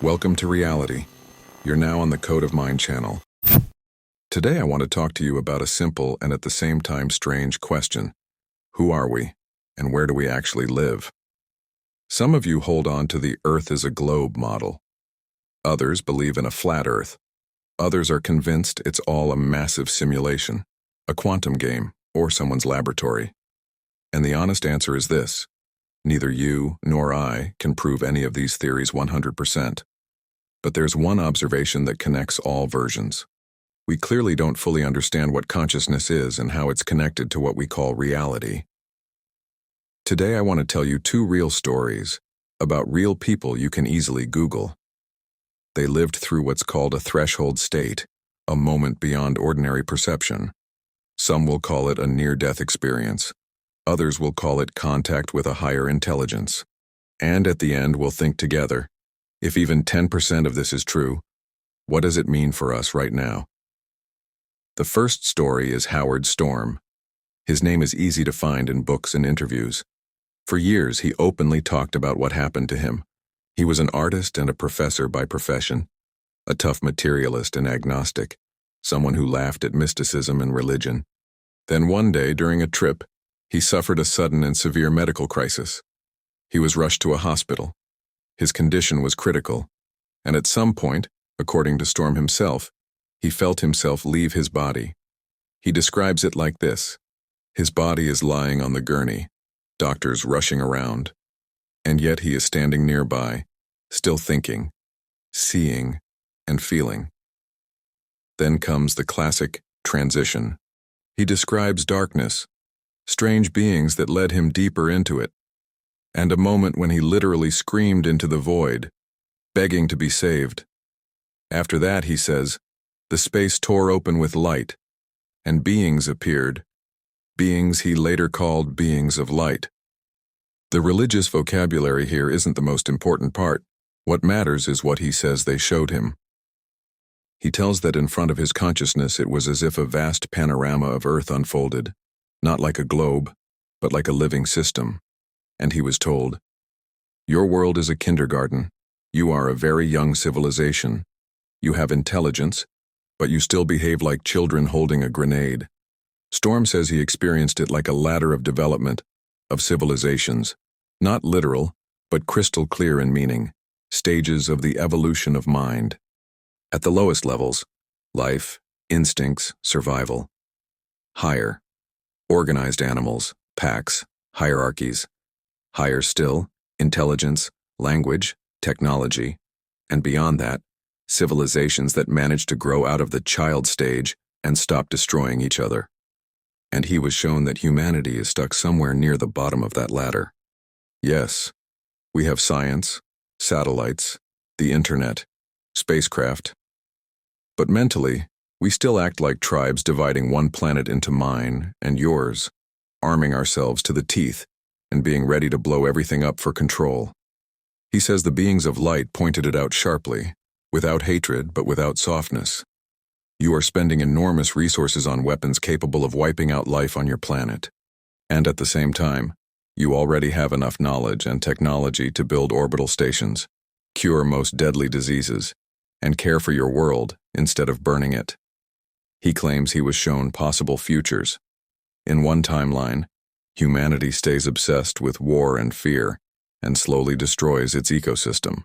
Welcome to reality. You're now on the Code of Mind channel. Today I want to talk to you about a simple and at the same time strange question. Who are we, and where do we actually live? Some of you hold on to the Earth as a globe model. Others believe in a flat Earth. Others are convinced it's all a massive simulation, a quantum game, or someone's laboratory. And the honest answer is this: neither you nor I can prove any of these theories 100%. But there's one observation that connects all versions. We clearly don't fully understand what consciousness is and how it's connected to what we call reality. Today I want to tell you two real stories about real people you can easily Google. They lived through what's called a threshold state, a moment beyond ordinary perception. Some will call it a near-death experience. Others will call it contact with a higher intelligence. And at the end we'll think together, if even 10% of this is true, what does it mean for us right now? The first story is Howard Storm. His name is easy to find in books and interviews. For years he openly talked about what happened to him. He was an artist and a professor by profession, a tough materialist and agnostic, someone who laughed at mysticism and religion. Then one day during a trip, he suffered a sudden and severe medical crisis. He was rushed to a hospital. His condition was critical, and at some point, according to Storm himself, he felt himself leave his body. He describes it like this: his body is lying on the gurney, doctors rushing around, and yet he is standing nearby, still thinking, seeing, and feeling. Then comes the classic transition. He describes darkness, strange beings that led him deeper into it, and a moment when he literally screamed into the void, begging to be saved. After that, he says, the space tore open with light, and beings appeared, beings he later called beings of light. The religious vocabulary here isn't the most important part. What matters is what he says they showed him. He tells that in front of his consciousness it was as if a vast panorama of Earth unfolded, not like a globe, but like a living system. And he was told, your world is a kindergarten. You are a very young civilization. You have intelligence, but you still behave like children holding a grenade. Storm says he experienced it like a ladder of development, of civilizations, not literal, but crystal clear in meaning, stages of the evolution of mind. At the lowest levels, life, instincts, survival. Higher, organized animals, packs, hierarchies. Higher still, intelligence, language, technology, and beyond that, civilizations that managed to grow out of the child stage and stop destroying each other. And he was shown that humanity is stuck somewhere near the bottom of that ladder. Yes, we have science, satellites, the internet, spacecraft. But mentally, we still act like tribes dividing one planet into mine and yours, arming ourselves to the teeth and being ready to blow everything up for control. He says the beings of light pointed it out sharply, without hatred but without softness. You are spending enormous resources on weapons capable of wiping out life on your planet. And at the same time, you already have enough knowledge and technology to build orbital stations, cure most deadly diseases, and care for your world instead of burning it. He claims he was shown possible futures. In one timeline, humanity stays obsessed with war and fear and slowly destroys its ecosystem.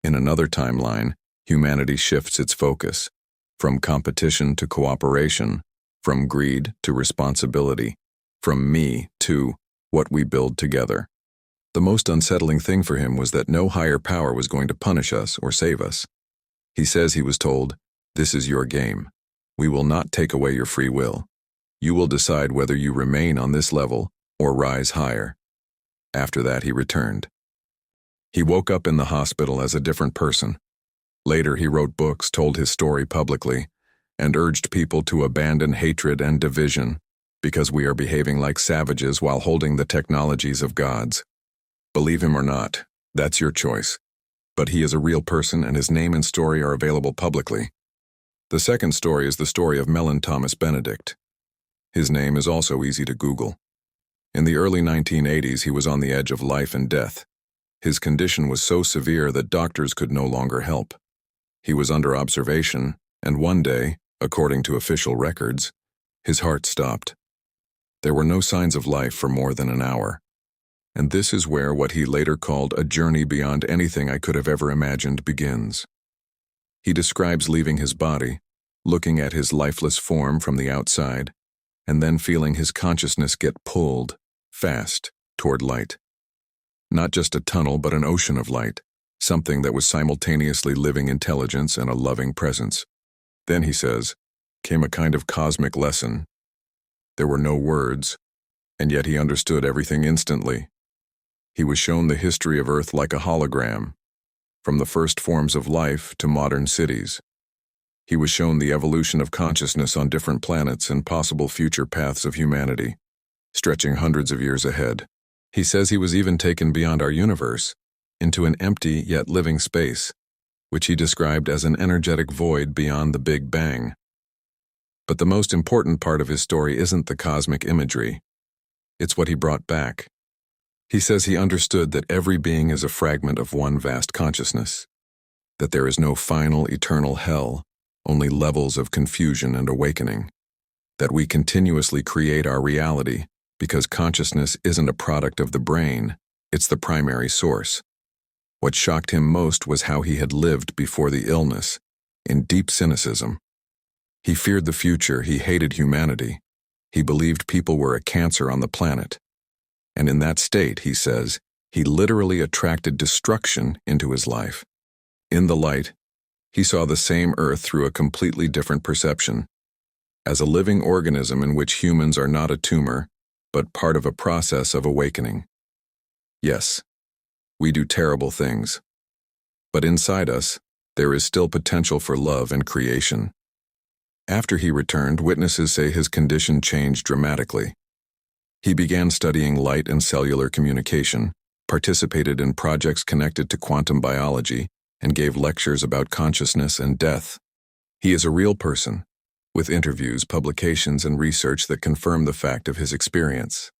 In another timeline, humanity shifts its focus from competition to cooperation, from greed to responsibility, from me to what we build together. The most unsettling thing for him was that no higher power was going to punish us or save us. He says he was told, this is your game. We will not take away your free will. You will decide whether you remain on this level or rise higher. After that, he returned. He woke up in the hospital as a different person. Later, he wrote books, told his story publicly, and urged people to abandon hatred and division because we are behaving like savages while holding the technologies of gods. Believe him or not, that's your choice. But he is a real person and his name and story are available publicly. The second story is the story of Mellon Thomas Benedict. His name is also easy to Google. In the early 1980s, he was on the edge of life and death. His condition was so severe that doctors could no longer help. He was under observation, and one day, according to official records, his heart stopped. There were no signs of life for more than an hour. And this is where what he later called a journey beyond anything I could have ever imagined begins. He describes leaving his body, looking at his lifeless form from the outside, and then feeling his consciousness get pulled, fast, toward light. Not just a tunnel, but an ocean of light, something that was simultaneously living intelligence and a loving presence. Then, he says, came a kind of cosmic lesson. There were no words, and yet he understood everything instantly. He was shown the history of Earth like a hologram, from the first forms of life to modern cities. He was shown the evolution of consciousness on different planets and possible future paths of humanity, stretching hundreds of years ahead. He says he was even taken beyond our universe, into an empty yet living space, which he described as an energetic void beyond the Big Bang. But the most important part of his story isn't the cosmic imagery. It's what he brought back. He says he understood that every being is a fragment of one vast consciousness, that there is no final eternal hell, only levels of confusion and awakening, that we continuously create our reality because consciousness isn't a product of the brain, it's the primary source. What shocked him most was how he had lived before the illness, in deep cynicism. He feared the future, he hated humanity, he believed people were a cancer on the planet. And in that state, he says, he literally attracted destruction into his life. In the light, he saw the same Earth through a completely different perception, as a living organism in which humans are not a tumor, but part of a process of awakening. Yes, we do terrible things, but inside us, there is still potential for love and creation. After he returned, witnesses say his condition changed dramatically. He began studying light and cellular communication, participated in projects connected to quantum biology, and gave lectures about consciousness and death. He is a real person, with interviews, publications, and research that confirm the fact of his experience.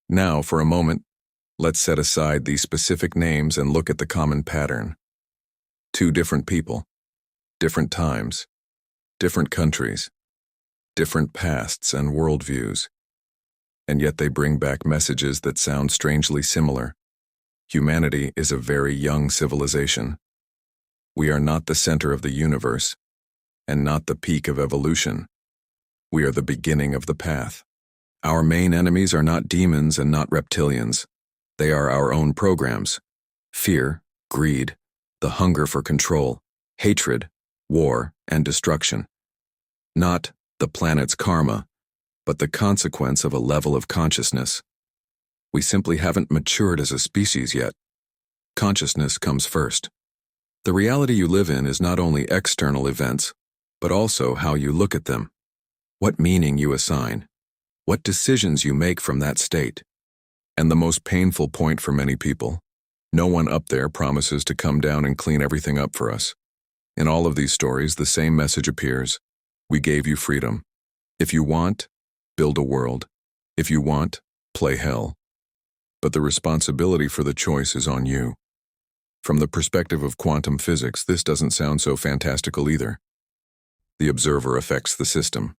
Now, for a moment, let's set aside these specific names and look at the common pattern. Two different people, different times, different countries, different pasts and worldviews. And yet they bring back messages that sound strangely similar. Humanity is a very young civilization. We are not the center of the universe, and not the peak of evolution. We are the beginning of the path. Our main enemies are not demons and not reptilians. They are our own programs: fear, greed, the hunger for control, hatred, war, and destruction. Not the planet's karma, but the consequence of a level of consciousness. We simply haven't matured as a species yet. Consciousness comes first. The reality you live in is not only external events, but also how you look at them, what meaning you assign, what decisions you make from that state. And the most painful point for many people, no one up there promises to come down and clean everything up for us. In all of these stories, the same message appears: we gave you freedom. If you want, build a world. If you want, play hell. But the responsibility for the choice is on you. From the perspective of quantum physics, this doesn't sound so fantastical either. The observer affects the system.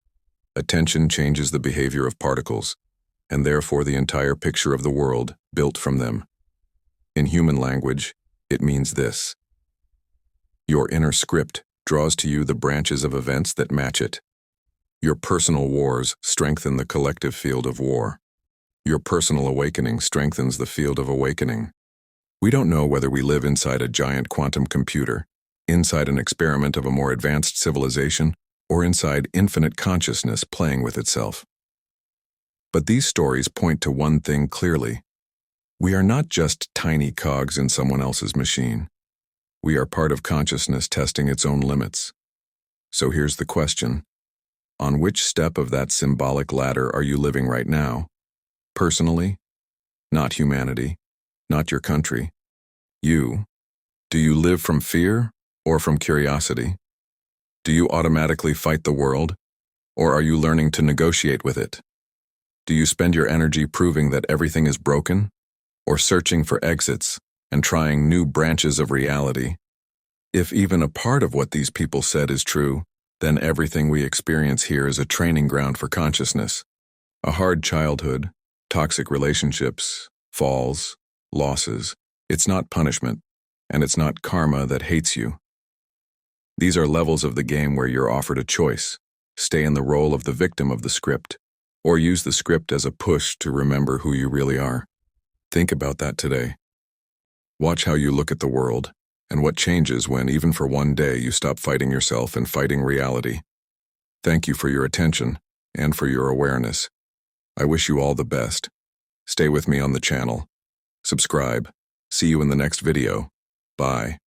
Attention changes the behavior of particles, and therefore the entire picture of the world built from them. In human language, it means this: your inner script draws to you the branches of events that match it. Your personal wars strengthen the collective field of war. Your personal awakening strengthens the field of awakening. We don't know whether we live inside a giant quantum computer, inside an experiment of a more advanced civilization, or inside infinite consciousness playing with itself. But these stories point to one thing clearly: we are not just tiny cogs in someone else's machine. We are part of consciousness testing its own limits. So here's the question: on which step of that symbolic ladder are you living right now? Personally? Not humanity, not your country. You. Do you live from fear or from curiosity? Do you automatically fight the world, or are you learning to negotiate with it? Do you spend your energy proving that everything is broken, or searching for exits and trying new branches of reality. If even a part of what these people said is true, then everything we experience here is a training ground for consciousness. A hard childhood, toxic relationships, falls, losses. It's not punishment, and it's not karma that hates you. These are levels of the game where you're offered a choice: stay in the role of the victim of the script, or use the script as a push to remember who you really are. Think about that today. Watch how you look at the world, and what changes when, even for one day, you stop fighting yourself and fighting reality. Thank you for your attention and for your awareness. I wish you all the best. Stay with me on the channel. Subscribe. See you in the next video. Bye.